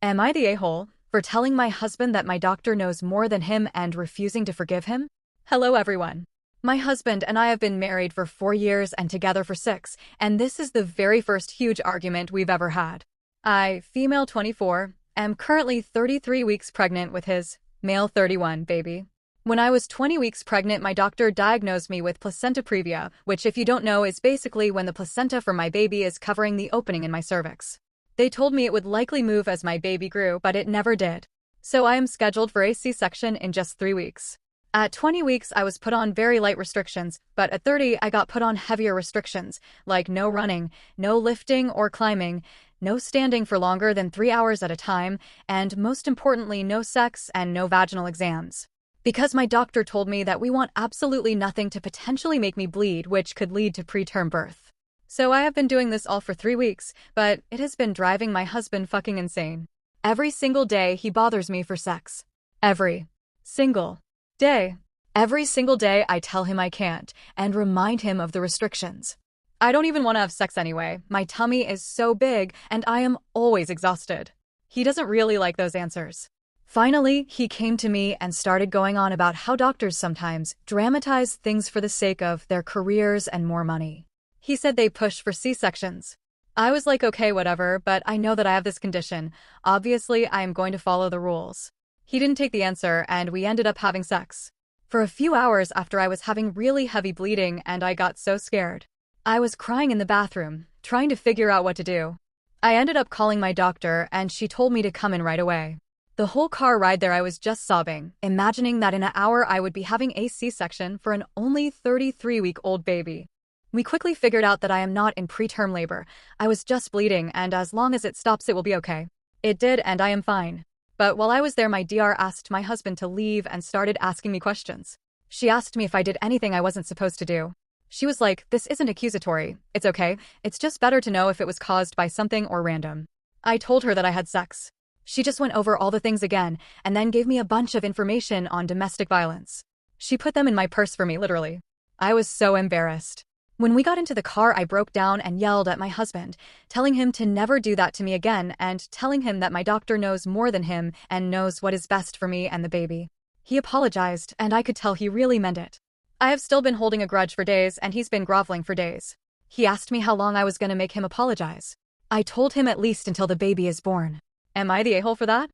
Am I the a-hole for telling my husband that my doctor knows more than him and refusing to forgive him? Hello everyone. My husband and I have been married for 4 years and together for 6, and this is the very first huge argument we've ever had. I, female 24, am currently 33 weeks pregnant with his, male 31, baby. When I was 20 weeks pregnant, my doctor diagnosed me with placenta previa, which if you don't know is basically when the placenta for my baby is covering the opening in my cervix. They told me it would likely move as my baby grew, but it never did. So I am scheduled for a C-section in just 3 weeks. At 20 weeks, I was put on very light restrictions, but at 30, I got put on heavier restrictions, like no running, no lifting or climbing, no standing for longer than 3 hours at a time, and most importantly, no sex and no vaginal exams. Because my doctor told me that we want absolutely nothing to potentially make me bleed, which could lead to preterm birth. So I have been doing this all for 3 weeks, but it has been driving my husband fucking insane. Every single day, he bothers me for sex. Every single day. Every single day, I tell him I can't, and remind him of the restrictions. I don't even want to have sex anyway. My tummy is so big, and I am always exhausted. He doesn't really like those answers. Finally, he came to me and started going on about how doctors sometimes dramatize things for the sake of their careers and more money. He said they push for C-sections. I was like, okay, whatever, but I know that I have this condition. Obviously, I am going to follow the rules. He didn't take the answer, and we ended up having sex. For a few hours after, I was having really heavy bleeding, and I got so scared. I was crying in the bathroom, trying to figure out what to do. I ended up calling my doctor, and she told me to come in right away. The whole car ride there, I was just sobbing, imagining that in an hour I would be having a C-section for an only 33-week-old baby. We quickly figured out that I am not in preterm labor. I was just bleeding, and as long as it stops, it will be okay. It did, and I am fine. But while I was there, my DR asked my husband to leave and started asking me questions. She asked me if I did anything I wasn't supposed to do. She was like, "This isn't accusatory. It's okay. It's just better to know if it was caused by something or random." I told her that I had sex. She just went over all the things again, and then gave me a bunch of information on domestic violence. She put them in my purse for me, literally. I was so embarrassed. When we got into the car, I broke down and yelled at my husband, telling him to never do that to me again and telling him that my doctor knows more than him and knows what is best for me and the baby. He apologized, and I could tell he really meant it. I have still been holding a grudge for days, and he's been groveling for days. He asked me how long I was going to make him apologize. I told him at least until the baby is born. Am I the a-hole for that?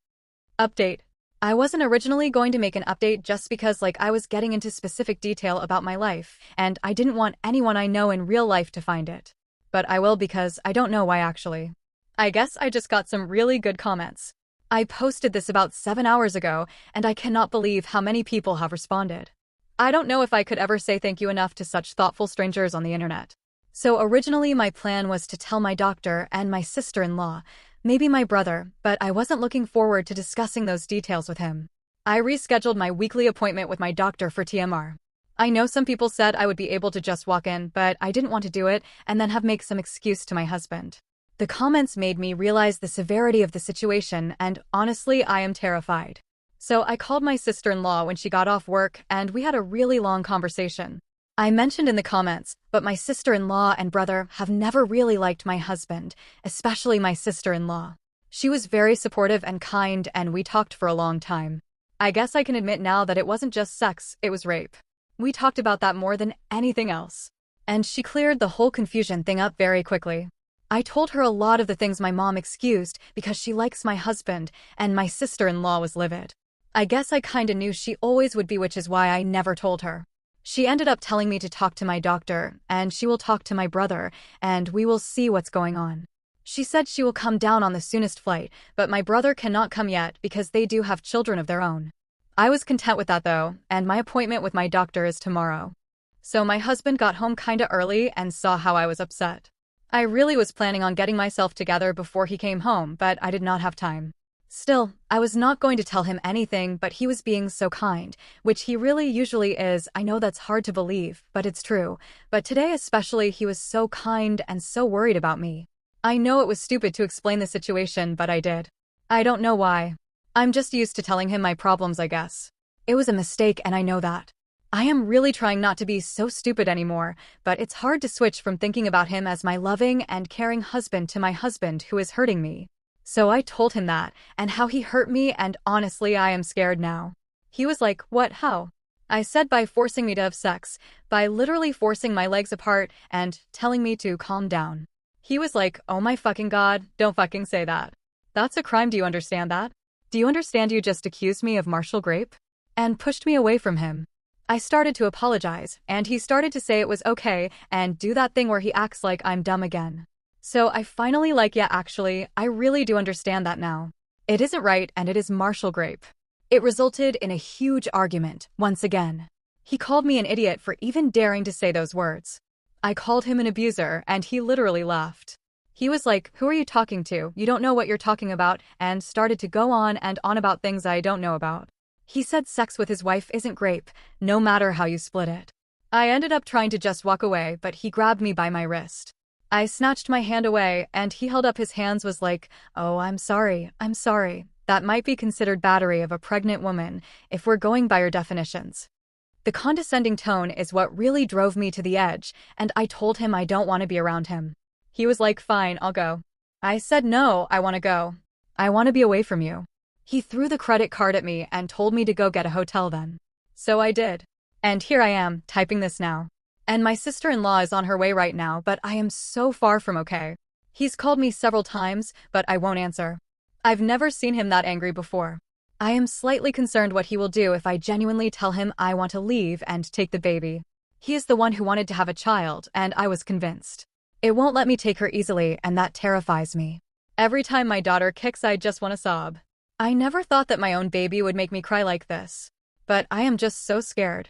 Update. I wasn't originally going to make an update just because I was getting into specific detail about my life, and I didn't want anyone I know in real life to find it. But I will because I don't know why actually. I guess I just got some really good comments. I posted this about 7 hours ago, and I cannot believe how many people have responded. I don't know if I could ever say thank you enough to such thoughtful strangers on the internet. So originally my plan was to tell my doctor and my sister-in-law, maybe my brother, but I wasn't looking forward to discussing those details with him. I rescheduled my weekly appointment with my doctor for TMR. I know some people said I would be able to just walk in, but I didn't want to do it and then make some excuse to my husband. The comments made me realize the severity of the situation, and honestly, I am terrified. So I called my sister-in-law when she got off work, and we had a really long conversation. I mentioned in the comments, but my sister-in-law and brother have never really liked my husband, especially my sister-in-law. She was very supportive and kind, and we talked for a long time. I guess I can admit now that it wasn't just sex, it was rape. We talked about that more than anything else. And she cleared the whole confusion thing up very quickly. I told her a lot of the things my mom excused because she likes my husband, and my sister-in-law was livid. I guess I kinda knew she always would be, which is why I never told her. She ended up telling me to talk to my doctor, and she will talk to my brother, and we will see what's going on. She said she will come down on the soonest flight, but my brother cannot come yet because they do have children of their own. I was content with that though, and my appointment with my doctor is tomorrow. So my husband got home kinda early and saw how I was upset. I really was planning on getting myself together before he came home, but I did not have time. Still, I was not going to tell him anything, but he was being so kind, which he really usually is. I know that's hard to believe, but it's true. But today especially, he was so kind and so worried about me. I know it was stupid to explain the situation, but I did. I don't know why. I'm just used to telling him my problems, I guess. It was a mistake, and I know that. I am really trying not to be so stupid anymore, but it's hard to switch from thinking about him as my loving and caring husband to my husband who is hurting me. So I told him that, and how he hurt me, and honestly I am scared now. He was like, what, how? I said by forcing me to have sex, by literally forcing my legs apart and telling me to calm down. He was like, oh my fucking god, don't fucking say that. That's a crime, do you understand that? Do you understand you just accused me of Marshall Grape? And pushed me away from him. I started to apologize, and he started to say it was okay and do that thing where he acts like I'm dumb again. So I finally yeah, actually, I really do understand that now. It isn't right and it is Marshall Grape. It resulted in a huge argument, once again. He called me an idiot for even daring to say those words. I called him an abuser and he literally laughed. He was like, who are you talking to? You don't know what you're talking about, and started to go on and on about things I don't know about. He said sex with his wife isn't grape, no matter how you split it. I ended up trying to just walk away, but he grabbed me by my wrist. I snatched my hand away, and he held up his hands, was like, oh, I'm sorry. That might be considered battery of a pregnant woman, if we're going by your definitions. The condescending tone is what really drove me to the edge, and I told him I don't want to be around him. He was like, fine, I'll go. I said no, I want to go. I want to be away from you. He threw the credit card at me and told me to go get a hotel then. So I did. And here I am, typing this now. And my sister-in-law is on her way right now, but I am so far from okay. He's called me several times, but I won't answer. I've never seen him that angry before. I am slightly concerned what he will do if I genuinely tell him I want to leave and take the baby. He is the one who wanted to have a child, and I was convinced. It won't let me take her easily, and that terrifies me. Every time my daughter kicks, I just want to sob. I never thought that my own baby would make me cry like this. But I am just so scared.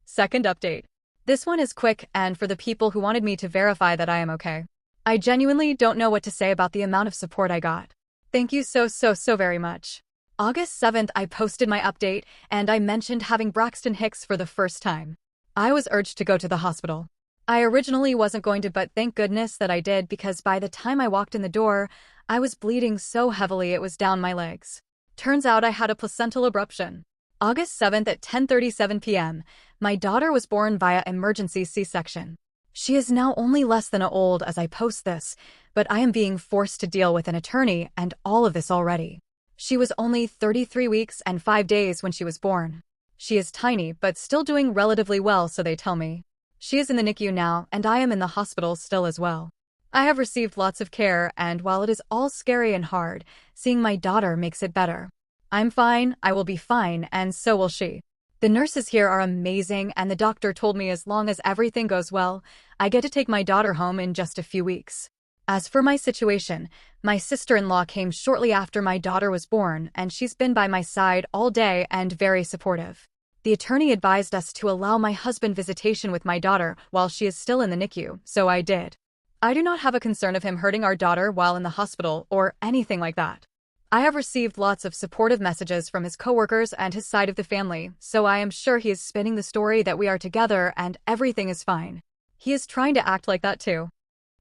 Second update. This one is quick and for the people who wanted me to verify that I am okay. I genuinely don't know what to say about the amount of support I got. Thank you so very much. August 7th, I posted my update, and I mentioned having Braxton Hicks for the first time. I was urged to go to the hospital. I originally wasn't going to, but thank goodness that I did, because by the time I walked in the door, I was bleeding so heavily it was down my legs. Turns out I had a placental abruption. August 7th at 10:37 p.m., my daughter was born via emergency C-section. She is now only less than old as I post this, but I am being forced to deal with an attorney and all of this already. She was only 33 weeks and 5 days when she was born. She is tiny, but still doing relatively well, so they tell me. She is in the NICU now, and I am in the hospital still as well. I have received lots of care, and while it is all scary and hard, seeing my daughter makes it better. I'm fine, I will be fine, and so will she. The nurses here are amazing, and the doctor told me as long as everything goes well, I get to take my daughter home in just a few weeks. As for my situation, my sister-in-law came shortly after my daughter was born, and she's been by my side all day and very supportive. The attorney advised us to allow my husband visitation with my daughter while she is still in the NICU, so I did. I do not have a concern of him hurting our daughter while in the hospital or anything like that. I have received lots of supportive messages from his coworkers and his side of the family, so I am sure he is spinning the story that we are together and everything is fine. He is trying to act like that too.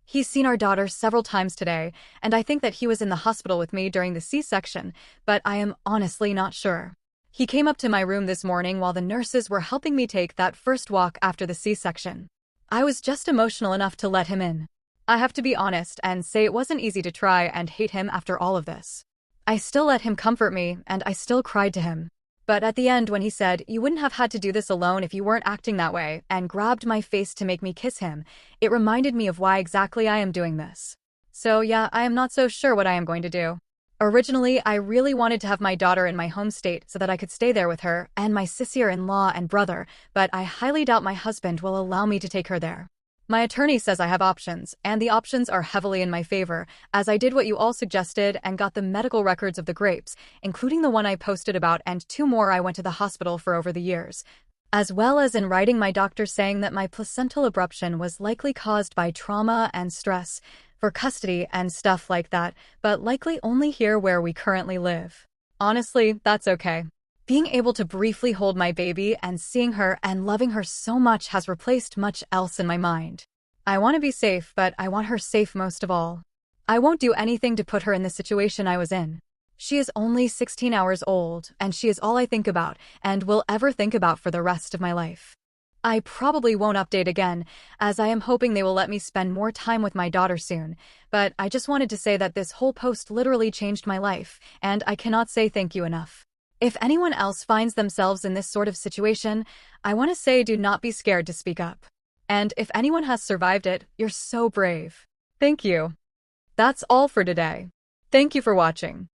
He's seen our daughter several times today, and I think that he was in the hospital with me during the C-section, but I am honestly not sure. He came up to my room this morning while the nurses were helping me take that first walk after the C-section. I was just emotional enough to let him in. I have to be honest and say it wasn't easy to try and hate him after all of this. I still let him comfort me, and I still cried to him. But at the end when he said, you wouldn't have had to do this alone if you weren't acting that way, and grabbed my face to make me kiss him, it reminded me of why exactly I am doing this. So yeah, I am not so sure what I am going to do. Originally, I really wanted to have my daughter in my home state so that I could stay there with her and my sister-in-law and brother, but I highly doubt my husband will allow me to take her there. My attorney says I have options, and the options are heavily in my favor, as I did what you all suggested and got the medical records of the grapes, including the one I posted about and 2 more I went to the hospital for over the years, as well as in writing my doctor saying that my placental abruption was likely caused by trauma and stress, for custody and stuff like that, but likely only here where we currently live. Honestly, that's okay. Being able to briefly hold my baby and seeing her and loving her so much has replaced much else in my mind. I want to be safe, but I want her safe most of all. I won't do anything to put her in the situation I was in. She is only 16 hours old, and she is all I think about and will ever think about for the rest of my life. I probably won't update again, as I am hoping they will let me spend more time with my daughter soon, but I just wanted to say that this whole post literally changed my life, and I cannot say thank you enough. If anyone else finds themselves in this sort of situation, I want to say do not be scared to speak up. And if anyone has survived it, you're so brave. Thank you. That's all for today. Thank you for watching.